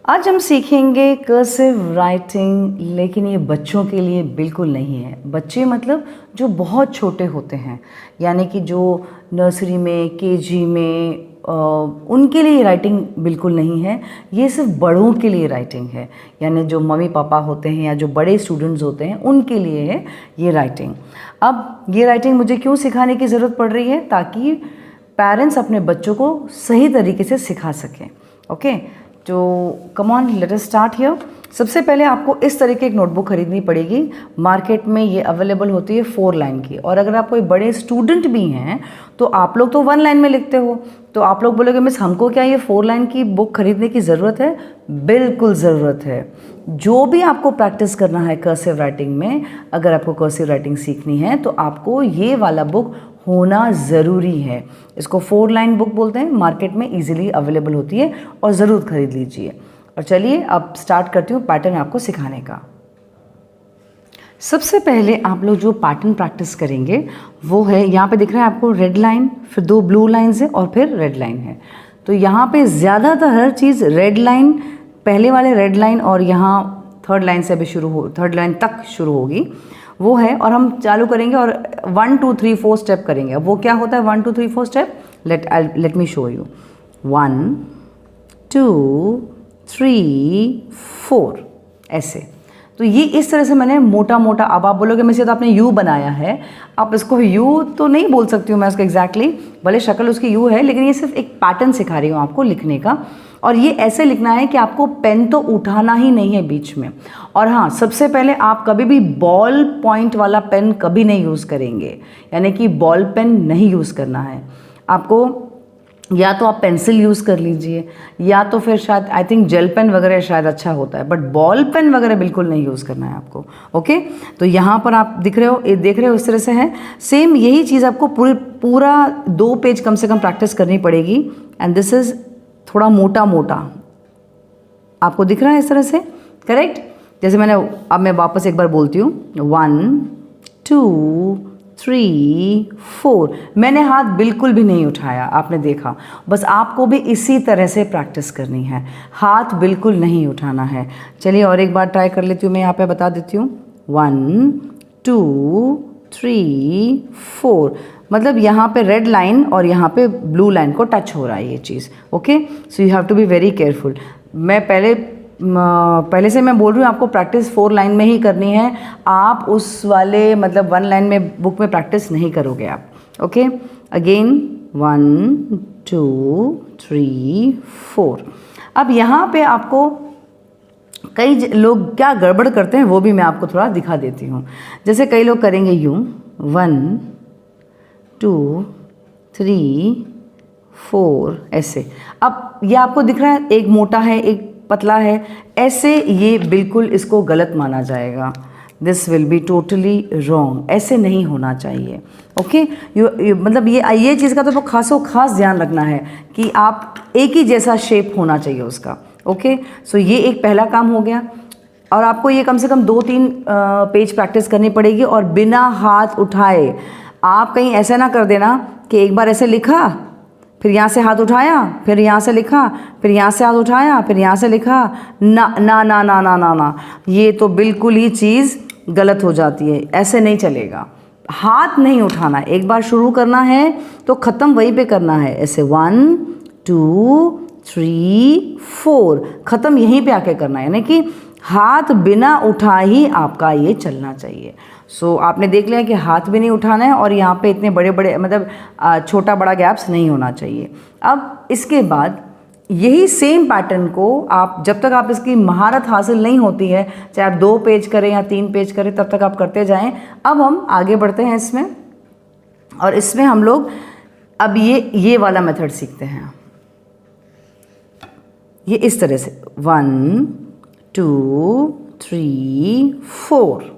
आज हम सीखेंगे कर्सिव राइटिंग, लेकिन ये बच्चों के लिए बिल्कुल नहीं है। बच्चे मतलब जो बहुत छोटे होते हैं, यानी कि जो नर्सरी में, केजी में, उनके लिए राइटिंग बिल्कुल नहीं है। ये सिर्फ बड़ों के लिए राइटिंग है, यानी जो मम्मी पापा होते हैं या जो बड़े स्टूडेंट्स होते हैं उनके लिए है ये राइटिंग। अब ये राइटिंग मुझे क्यों सिखाने की ज़रूरत पड़ रही है? ताकि पेरेंट्स अपने बच्चों को सही तरीके से सिखा सकें। ओके, तो come on let us start here. सबसे पहले आपको इस तरह की एक नोटबुक खरीदनी पड़ेगी। मार्केट में ये अवेलेबल होती है 4 लाइन की, और अगर आप कोई बड़े स्टूडेंट भी हैं तो आप लोग तो 1 लाइन में लिखते हो, तो आप लोग बोलोगे मिस हमको क्या ये 4 लाइन की बुक खरीदने की ज़रूरत है? बिल्कुल ज़रूरत है। जो भी आपको प्रैक्टिस करना है कर्सिव राइटिंग में, अगर आपको कर्सिव राइटिंग सीखनी है तो आपको ये वाला बुक होना ज़रूरी है। इसको 4 लाइन बुक बोलते हैं, मार्केट में इजीली अवेलेबल होती है और ज़रूर खरीद लीजिए। और चलिए अब स्टार्ट करती हूँ पैटर्न आपको सिखाने का। सबसे पहले आप लोग जो पैटर्न प्रैक्टिस करेंगे वो है, यहाँ पे दिख रहा है आपको रेड लाइन, फिर 2 ब्लू लाइन्स है और फिर रेड लाइन है। तो यहाँ पे ज़्यादातर हर चीज़ रेड लाइन, पहले वाले रेड लाइन और यहाँ 3rd लाइन से अभी 3rd लाइन तक शुरू होगी वो है। और हम चालू करेंगे और 1 2 3 4 स्टेप करेंगे। अब वो क्या होता है 1 2 3 4 step? Let me show you. 1 2 3 4 ऐसे। तो ये इस तरह से मैंने मोटा मोटा, अब आप बोलोगे मैं से तो आपने यू बनाया है। आप इसको यू तो नहीं बोल सकती हूँ मैं इसको एग्जैक्टली, भले शक्ल उसकी यू है, लेकिन ये सिर्फ एक पैटर्न सिखा रही हूँ आपको लिखने का। और ये ऐसे लिखना है कि आपको पेन तो उठाना ही नहीं है बीच में। और हाँ, सबसे पहले आप कभी भी बॉल पॉइंट वाला पेन कभी नहीं यूज़ करेंगे, यानी कि बॉल पेन नहीं यूज़ करना है आपको। या तो आप पेंसिल यूज़ कर लीजिए, या तो फिर शायद आई थिंक जेल पेन वगैरह शायद अच्छा होता है, बट बॉल पेन वगैरह बिल्कुल नहीं यूज़ करना है आपको। ओके, तो यहाँ पर आप देख रहे हो इस तरह से है। सेम यही चीज़ आपको पूरा 2 पेज कम से कम प्रैक्टिस करनी पड़ेगी। एंड दिस इज़ थोड़ा मोटा मोटा आपको दिख रहा है इस तरह से, करेक्ट? जैसे मैंने, अब मैं वापस एक बार बोलती हूँ, 1 2 3 4। मैंने हाथ बिल्कुल भी नहीं उठाया, आपने देखा। बस आपको भी इसी तरह से प्रैक्टिस करनी है, हाथ बिल्कुल नहीं उठाना है। चलिए और एक बार ट्राई कर लेती हूँ, मैं यहाँ पे बता देती हूँ। 1 2 3 4, मतलब यहाँ पे रेड लाइन और यहाँ पे ब्लू लाइन को टच हो रहा है ये चीज़। Okay, so you have to be very careful. मैं पहले से मैं बोल रही हूँ आपको प्रैक्टिस 4 लाइन में ही करनी है। आप उस वाले मतलब 1 लाइन में बुक में प्रैक्टिस नहीं करोगे आप। Okay, again 1 2 3 4। अब यहाँ पे आपको कई लोग क्या गड़बड़ करते हैं वो भी मैं आपको थोड़ा दिखा देती हूँ। जैसे कई लोग करेंगे यूँ 1 2 3 4 ऐसे। अब ये आपको दिख रहा है, एक मोटा है एक पतला है, ऐसे ये बिल्कुल इसको गलत माना जाएगा। This will be totally wrong, ऐसे नहीं होना चाहिए। ओके, मतलब ये चीज़ का तो खास ध्यान रखना है कि आप एक ही जैसा शेप होना चाहिए उसका। ओके, सो ये एक पहला काम हो गया। और आपको ये कम से कम 2-3 पेज प्रैक्टिस करनी पड़ेगी और बिना हाथ उठाए। आप कहीं ऐसा ना कर देना कि एक बार ऐसे लिखा, फिर यहाँ से हाथ उठाया, फिर यहाँ से लिखा, फिर यहाँ से हाथ उठाया, फिर यहाँ से लिखा। ना ना ना ना ना ना ना, ये तो बिल्कुल ही चीज़ गलत हो जाती है, ऐसे नहीं चलेगा। हाथ नहीं उठाना, एक बार शुरू करना है तो ख़त्म वहीं पे करना है। ऐसे 1 2 3 4, ख़त्म यहीं पे आके करना है, यानी कि हाथ बिना उठा ही आपका ये चलना चाहिए। सो आपने देख लिया कि हाथ भी नहीं उठाना है और यहाँ पे इतने बड़े बड़े मतलब छोटा बड़ा गैप्स नहीं होना चाहिए। अब इसके बाद यही सेम पैटर्न को आप, जब तक आप इसकी महारत हासिल नहीं होती है, चाहे आप 2 पेज करें या 3 पेज करें, तब तक आप करते जाएं। अब हम आगे बढ़ते हैं इसमें, और इसमें हम लोग अब ये वाला मेथड सीखते हैं। ये इस तरह से 1 2 3 4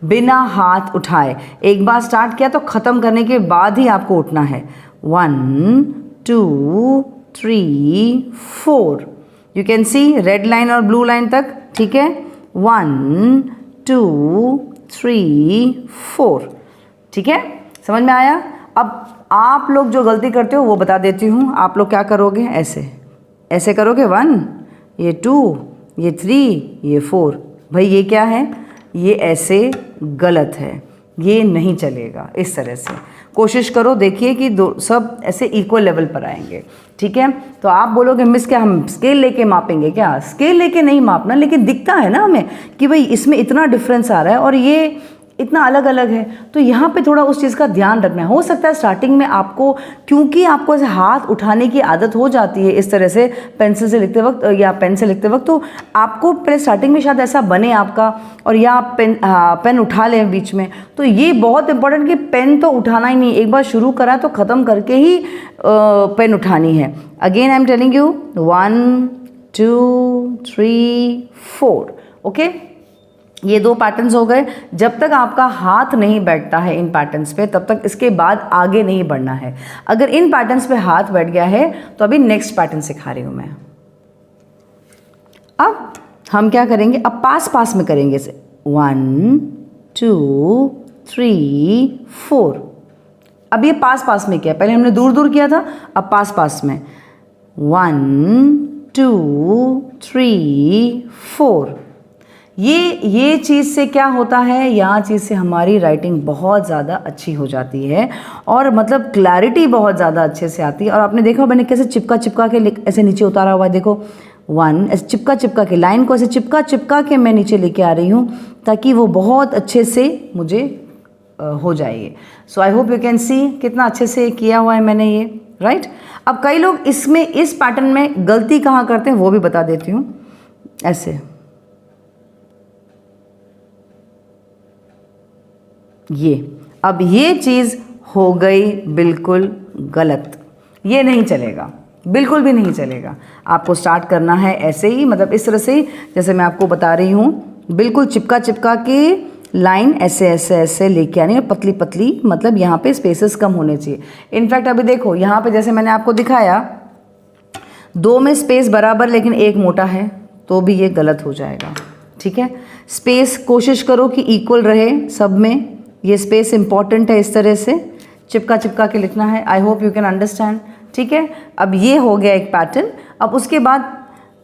बिना हाथ उठाए। एक बार स्टार्ट किया तो ख़त्म करने के बाद ही आपको उठना है। 1 2 3 4, you can C red line और ब्लू लाइन तक, ठीक है। 1 2 3 4, ठीक है, समझ में आया? अब आप लोग जो गलती करते हो वो बता देती हूँ। आप लोग क्या करोगे, ऐसे करोगे 1 ये 2, ये 3, ये 4। भाई ये क्या है? ये ऐसे गलत है, ये नहीं चलेगा। इस तरह से कोशिश करो, देखिए कि सब ऐसे इक्वल लेवल पर आएंगे। ठीक है, तो आप बोलोगे मिस क्या हम स्केल लेके मापेंगे क्या? स्केल लेके नहीं मापना, लेकिन दिखता है ना हमें कि भाई इसमें इतना डिफरेंस आ रहा है और ये इतना अलग अलग है, तो यहाँ पे थोड़ा उस चीज़ का ध्यान रखना है। हो सकता है स्टार्टिंग में आपको, क्योंकि आपको ऐसे हाथ उठाने की आदत हो जाती है इस तरह से पेंसिल से लिखते वक्त या पेन से लिखते वक्त, तो आपको पहले स्टार्टिंग में शायद ऐसा बने आपका, और या आप पेन उठा लें बीच में। तो ये बहुत इंपॉर्टेंट कि पेन तो उठाना ही नहीं, एक बार शुरू करा तो ख़त्म करके ही पेन उठानी है। Again I am telling you 1 2 3 4। Okay, ये 2 पैटर्न्स हो गए। जब तक आपका हाथ नहीं बैठता है इन पैटर्न्स पे, तब तक इसके बाद आगे नहीं बढ़ना है। अगर इन पैटर्न्स पे हाथ बैठ गया है तो अभी नेक्स्ट पैटर्न सिखा रही हूँ मैं। अब हम क्या करेंगे? अब पास पास में करेंगे इसे। 1 2 3 4। अब ये पास पास में किया, पहले हमने दूर दूर किया था, अब पास पास में 1 2 3 4। ये चीज़ से क्या होता है, यहाँ चीज़ से हमारी राइटिंग बहुत ज़्यादा अच्छी हो जाती है और मतलब क्लैरिटी बहुत ज़्यादा अच्छे से आती है। और आपने देखा मैंने कैसे चिपका चिपका के ऐसे नीचे उतारा हुआ है, देखो 1 ऐसे चिपका चिपका के, लाइन को ऐसे चिपका चिपका के मैं नीचे लेके आ रही हूँ ताकि वो बहुत अच्छे से मुझे हो जाए। So I hope you can see कितना अच्छे से किया हुआ है मैंने ये, राइट। अब कई लोग इसमें इस पैटर्न में गलती कहाँ करते हैं वो भी बता देती हूँ। ऐसे ये, अब ये चीज़ हो गई बिल्कुल गलत, ये नहीं चलेगा, बिल्कुल भी नहीं चलेगा। आपको स्टार्ट करना है ऐसे ही, मतलब इस तरह से ही जैसे मैं आपको बता रही हूँ, बिल्कुल चिपका चिपका के लाइन ऐसे ऐसे ऐसे लेके आनी है, पतली पतली, मतलब यहाँ पे स्पेसेस कम होने चाहिए। इनफैक्ट अभी देखो यहाँ पे जैसे मैंने आपको दिखाया 2 में स्पेस बराबर लेकिन 1 मोटा है, तो भी ये गलत हो जाएगा। ठीक है, स्पेस कोशिश करो कि इक्वल रहे सब में, ये स्पेस इंपॉर्टेंट है। इस तरह से चिपका चिपका के लिखना है। आई होप यू कैन अंडरस्टैंड। ठीक है, अब ये हो गया एक पैटर्न। अब उसके बाद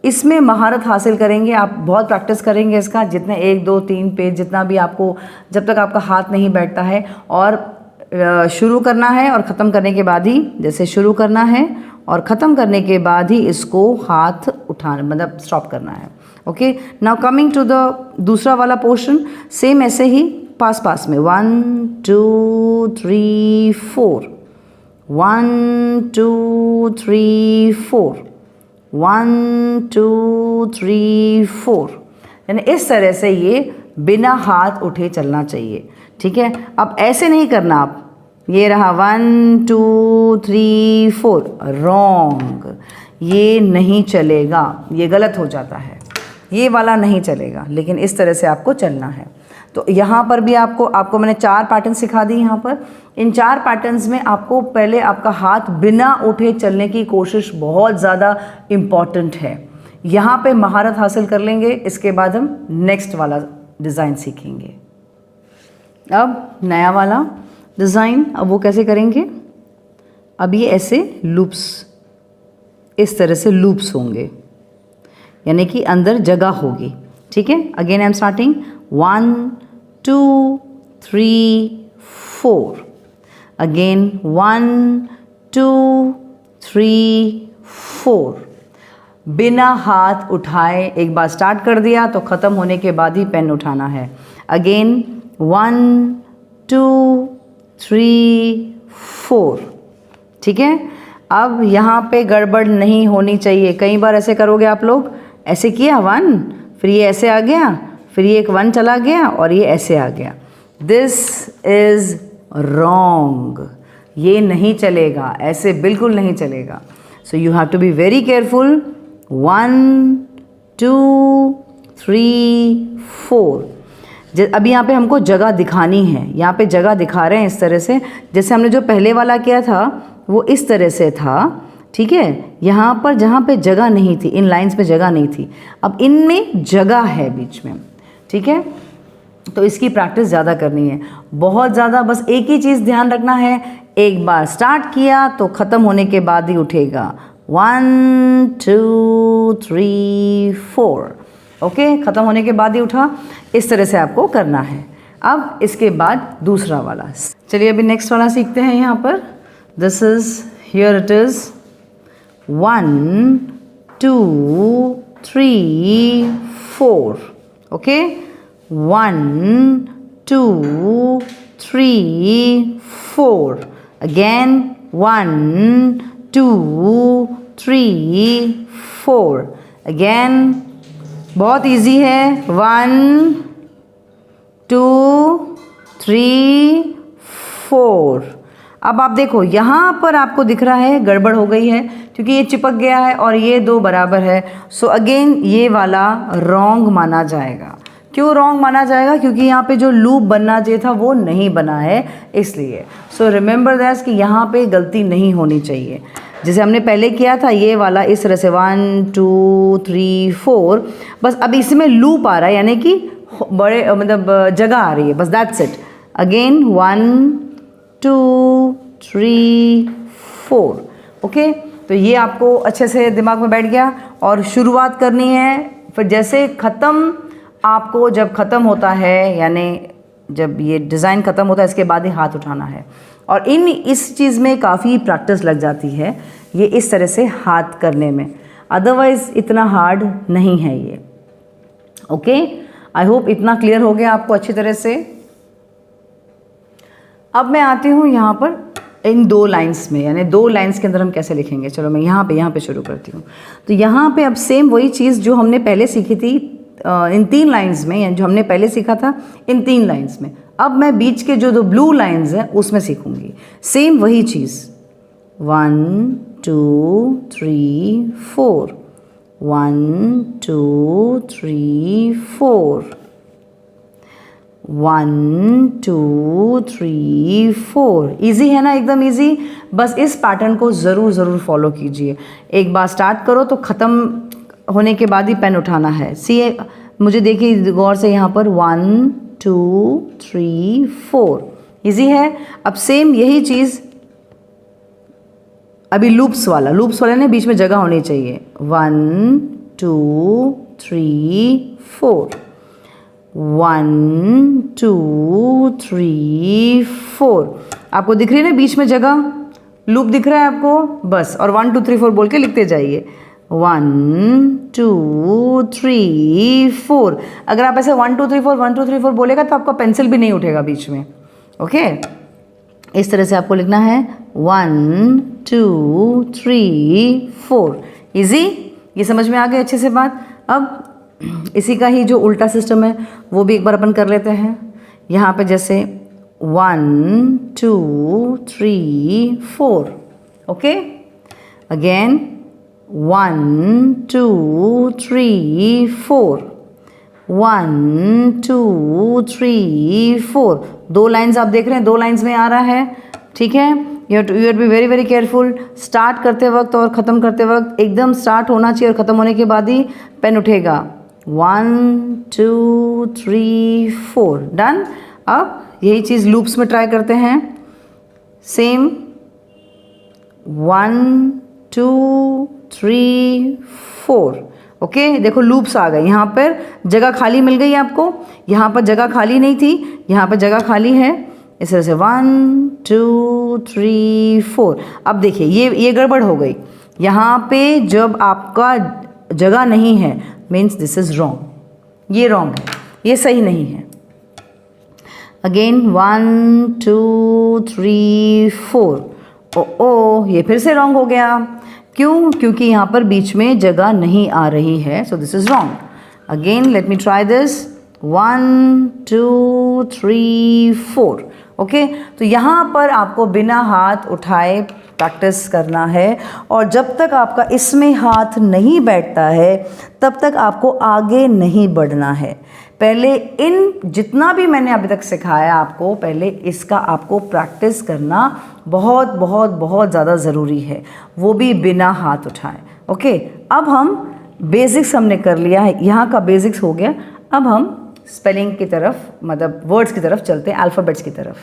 इसमें महारत हासिल करेंगे, आप बहुत प्रैक्टिस करेंगे इसका, जितने 1 2 3 पेज जितना भी आपको, जब तक आपका हाथ नहीं बैठता है। और शुरू करना है और ख़त्म करने के बाद ही, जैसे शुरू करना है और ख़त्म करने के बाद ही इसको हाथ उठाना, मतलब स्टॉप करना है। Okay, now coming to the दूसरा वाला पोर्शन, सेम ऐसे ही पास पास में 1 2 3 4 1 2 3 4 1 2 3 4, यानी इस तरह से ये बिना हाथ उठे चलना चाहिए। ठीक है, अब ऐसे नहीं करना आप, ये रहा 1 2 3 4, रॉन्ग, ये नहीं चलेगा, ये गलत हो जाता है, ये वाला नहीं चलेगा, लेकिन इस तरह से आपको चलना है। तो यहाँ पर भी आपको मैंने 4 पैटर्न सिखा दी। यहाँ पर इन 4 पैटर्न्स में आपको पहले आपका हाथ बिना उठे चलने की कोशिश बहुत ज़्यादा इम्पॉर्टेंट है। यहाँ पे महारत हासिल कर लेंगे, इसके बाद हम नेक्स्ट वाला डिज़ाइन सीखेंगे। अब नया वाला डिज़ाइन, अब वो कैसे करेंगे? अब ये ऐसे लूप्स, इस तरह से लूप्स होंगे, यानी कि अंदर जगह होगी। ठीक है, again I am starting 1 2 3 4, again 1 2 3 4, बिना हाथ उठाए एक बार स्टार्ट कर दिया तो ख़त्म होने के बाद ही पेन उठाना है। अगेन 1 2 3 4। ठीक है, अब यहाँ पे गड़बड़ नहीं होनी चाहिए। कई बार ऐसे करोगे आप लोग, ऐसे किया 1, फिर ये ऐसे आ गया, फिर ये एक 1 चला गया और ये ऐसे आ गया। दिस इज़ रॉन्ग, ये नहीं चलेगा, ऐसे बिल्कुल नहीं चलेगा। So you have to be very careful. 1 2 3 4। अभी यहाँ पे हमको जगह दिखानी है, यहाँ पे जगह दिखा रहे हैं इस तरह से, जैसे हमने जो पहले वाला किया था वो इस तरह से था। ठीक है, यहाँ पर जहाँ पे जगह नहीं थी, इन लाइंस पे जगह नहीं थी, अब इनमें जगह है बीच में। ठीक है, तो इसकी प्रैक्टिस ज़्यादा करनी है, बहुत ज़्यादा। बस एक ही चीज़ ध्यान रखना है, एक बार स्टार्ट किया तो ख़त्म होने के बाद ही उठेगा, 1 2 3 4। ओके, ख़त्म होने के बाद ही उठा, इस तरह से आपको करना है। अब इसके बाद दूसरा वाला, चलिए अभी नेक्स्ट वाला सीखते हैं। यहाँ पर this is, here it is 1 2 3 4। Okay, 1 2 3 4, again 1 2 3 4, again. बहुत इजी है, 1 2 3 4। अब आप देखो यहाँ पर आपको दिख रहा है गड़बड़ हो गई है क्योंकि ये चिपक गया है और ये दो बराबर है। सो अगेन ये वाला रॉन्ग माना जाएगा। क्यों रॉन्ग माना जाएगा? क्योंकि यहाँ पे जो लूप बनना चाहिए था वो नहीं बना है, इसलिए। सो रिमेंबर दैट कि यहाँ पे गलती नहीं होनी चाहिए। जैसे हमने पहले किया था ये वाला इस तरह से 1 2 3 4, बस अब इसमें लूप आ रहा है, यानी कि बड़े मतलब जगह आ रही है, बस दैट्स इट। अगेन 1 2 3 4। ओके, तो ये आपको अच्छे से दिमाग में बैठ गया। और शुरुआत करनी है, फिर जैसे ख़त्म, आपको जब ख़त्म होता है, यानी जब ये डिज़ाइन ख़त्म होता है, इसके बाद ही हाथ उठाना है। और इस चीज़ में काफ़ी प्रैक्टिस लग जाती है, ये इस तरह से हाथ करने में, अदरवाइज़ इतना हार्ड नहीं है ये। ओके, आई होप इतना क्लियर हो गया आपको अच्छी तरह से। अब मैं आती हूँ यहाँ पर इन दो लाइंस में, यानी दो लाइंस के अंदर हम कैसे लिखेंगे। चलो मैं यहाँ पे शुरू करती हूँ। तो यहाँ पे अब सेम वही चीज़ जो हमने पहले सीखी थी इन 3 लाइंस में, यानी जो हमने पहले सीखा था इन 3 लाइंस में, अब मैं बीच के जो 2 ब्लू लाइंस हैं उसमें सीखूंगी सेम वही चीज़। 1 2 3 4, 1 2 3 4, 1 2 3 4। ईजी है ना, एकदम ईजी। बस इस पैटर्न को ज़रूर फॉलो कीजिए। एक बार स्टार्ट करो तो ख़त्म होने के बाद ही पेन उठाना है। सी, मुझे देखिए गौर से, यहाँ पर 1 2 3 4, ईजी है। अब सेम यही चीज़ अभी लूप्स वाला ने बीच में जगह होनी चाहिए। 1 2 3 4, 1 2 3 4। आपको दिख रही है ना बीच में जगह, लूप दिख रहा है आपको, बस। और 1 2 3 4 बोल के लिखते जाइए। 1 2 3 4। अगर आप ऐसे 1 2 3 4 1 2 3 4 बोलेगा तो आपका पेंसिल भी नहीं उठेगा बीच में। ओके, इस तरह से आपको लिखना है 1 2 3 4। इजी, ये समझ में आ गई अच्छे से बात। अब इसी का ही जो उल्टा सिस्टम है वो भी एक बार अपन कर लेते हैं। यहाँ पे जैसे 1 2 3 4। Okay, again 1 2 3 4, 1 2 3 4। 2 लाइन्स आप देख रहे हैं, 2 लाइन्स में आ रहा है, ठीक है। You have B very careful. Start करते वक्त और ख़त्म करते वक्त एकदम स्टार्ट होना चाहिए और ख़त्म होने के बाद ही पेन उठेगा। 1 2 3 4, डन। अब यही चीज़ लूप्स में ट्राई करते हैं। सेम 1 2 3 4। ओके, देखो लूप्स आ गए। यहाँ पर जगह खाली मिल गई आपको, यहाँ पर जगह खाली नहीं थी, यहाँ पर जगह खाली है। इस तरह से 1 2 3 4। अब देखिए ये गड़बड़ हो गई। यहाँ पे जब आपका जगह नहीं है मीन्स दिस इज़ रॉन्ग, ये रॉन्ग है, ये सही नहीं है। अगेन 1 2 3 4। ओ, ये फिर से रॉन्ग हो गया। क्यों? क्योंकि यहाँ पर बीच में जगह नहीं आ रही है, so this is wrong. Again let me try this. 1 2 3 4। Okay, तो यहाँ पर आपको बिना हाथ उठाए प्रैक्टिस करना है, और जब तक आपका इसमें हाथ नहीं बैठता है तब तक आपको आगे नहीं बढ़ना है। पहले इन जितना भी मैंने अभी तक सिखाया आपको, पहले इसका आपको प्रैक्टिस करना बहुत बहुत बहुत ज़्यादा ज़रूरी है, वो भी बिना हाथ उठाए। ओके, अब हम बेसिक्स हमने कर लिया है, यहाँ का बेसिक्स हो गया। अब हम स्पेलिंग की तरफ, मतलब वर्ड्स की तरफ चलते हैं, अल्फ़ाबेट्स की तरफ।